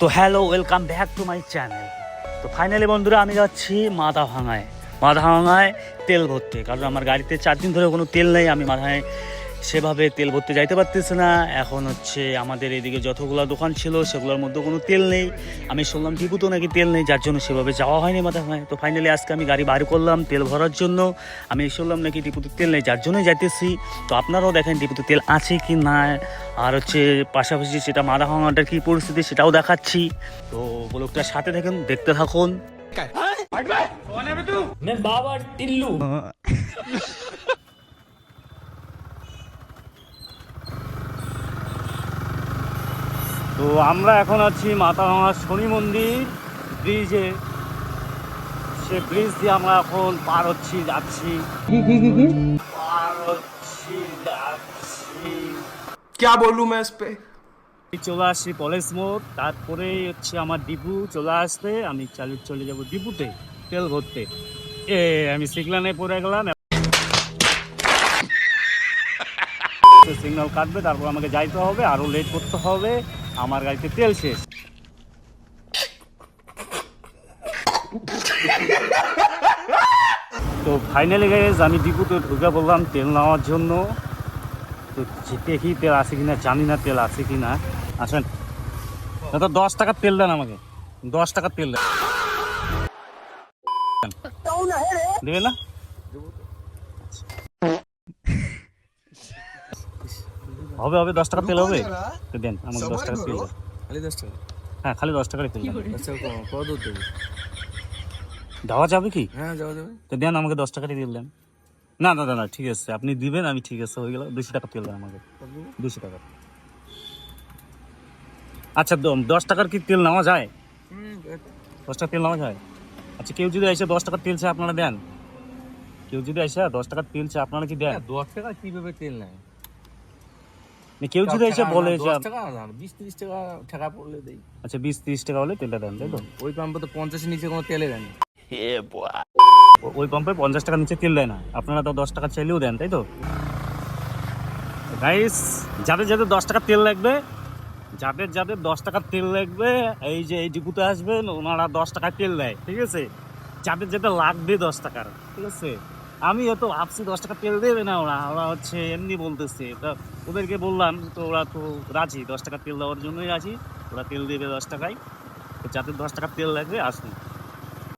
তো hello, welcome back to my channel. তো finally বন্ধুরা আমি যাচ্ছি মাথাভাঙায় তেল ভরতে, কারণ আমার গাড়িতে 4 দিন ধরে কোনো তেল নেই। আমি মাথায় সেভাবে তেল ভরতে যাইতে পারতেছি না। এখন হচ্ছে আমাদের এদিকে যতগুলো দোকান ছিল সেগুলোর মধ্যে কোনো তেল নেই। আমি শুনলাম ডিপুতেও নাকি তেল নেই, যার জন্য সেভাবে যাওয়া হয়নি মাথাভাঙায়। তো ফাইনালি আজকে আমি গাড়ি বার করলাম তেল ভরার জন্য। আমি শুনলাম নাকি ডিপুতে তেল নেই, যার জন্যই যাইতেছি। তো আপনারাও দেখেন ডিপুতে তেল আছে কি না, আর হচ্ছে পাশাপাশি সেটা মাথাভাঙাটার কী পরিস্থিতি সেটাও দেখাচ্ছি। তো ব্লগটার সাথে থাকুন, দেখতে থাকুন। বাবা টিল্লু তো আমরা এখন আছি মাথাভাঙা শনি মন্দির ব্রিজে। সে ব্রিজ দিয়ে আমরা এখন পার হচ্ছি যাচ্ছি। क्या बोलूं मैं इस पे। চলে আসছি কলেজ মোড়, তারপরেই হচ্ছে আমার ডিপু চলে আসবে। আমি চলে যাব ডিপুতে তেল ভরতে। আমি সিগনালে পড়ে গেলাম, সিগন্যাল কাটবে, তারপর আমাকে যাইতে হবে, আরও লেট করতে হবে, আমার গাড়িতে তেল শেষ। তো ফাইনালি গাইজ আমি ডিপুতে ঢুকে বললাম তেল নেওয়ার জন্য। তো দেখি তেল আছে কিনা, জানি না তেল আছে কিনা। আসেন, তো 10 টাকার তেল দেন আমাকে, 10 টাকার তেল দেন, দেবে না? হবে হবে, 10 টাকার তেল হবে, তো দেন আমাকে 10 টাকার তেল দেন। खाली 10 টাকা। হ্যাঁ, খালি 10 টাকারই তেল দেন। আচ্ছা কত দূর দেবো? দেওয়া যাবে কি? হ্যাঁ যাওয়া যাবে। তো দেন আমাকে 10 টাকারই তেল দেন। না না না না, ঠিক আছে আপনি দিবেন, আমি ঠিক আছে হয়ে গেল। 200 টাকার তেল দেন আমাকে, 200 টাকার। আচ্ছা 10 টাকার কি তেল নেওয়া যায়? 10 টাকার তেল নেওয়া যায়? আচ্ছা, কেউ যদি এসে 10 টাকার তেল চায় আপনারা দেন? কেউ যদি এসে 10 টাকার তেল চায় আপনারা কি দেন? 10 টাকা কিভাবে তেল নেয়? কেউ যদি এসে বলে যে 10 টাকা না, 20-30 টাকা ঠেকা পড়লে দেই। আচ্ছা 20-30 টাকা হলে তেলটা দেন, তাই তো? ওই পাম্পে তো 50 নিচে কোনো তেলে দেন না। ওই পাম্পে 50 টাকা নিচে তেল দেয় না, আপনারা তো 10 টাকা চাইলেও দেন, তাই তো? গাইস, যাদের যাদের 10 টাকার তেল লাগবে, যাদের যাদের 10 টাকার তেল লাগবে, এই যে এই ডিপুতে আসবেন, ওনারা 10 টাকার তেল দেয়, ঠিক আছে? যাদের যাদের লাগবে 10 টাকার, ঠিক আছে? আমি তো ভাবছি 10 টাকা তেল দেবে না, ওরা ওরা হচ্ছে এমনি বলতেছে। তা ওদেরকে বললাম, তো ওরা তো রাজি, 10 টাকা তেল দেওয়ার জন্যই রাজি। ওরা তেল দেবে 10 টাকায়। তো যাদের 10 টাকার তেল লাগবে আসুন।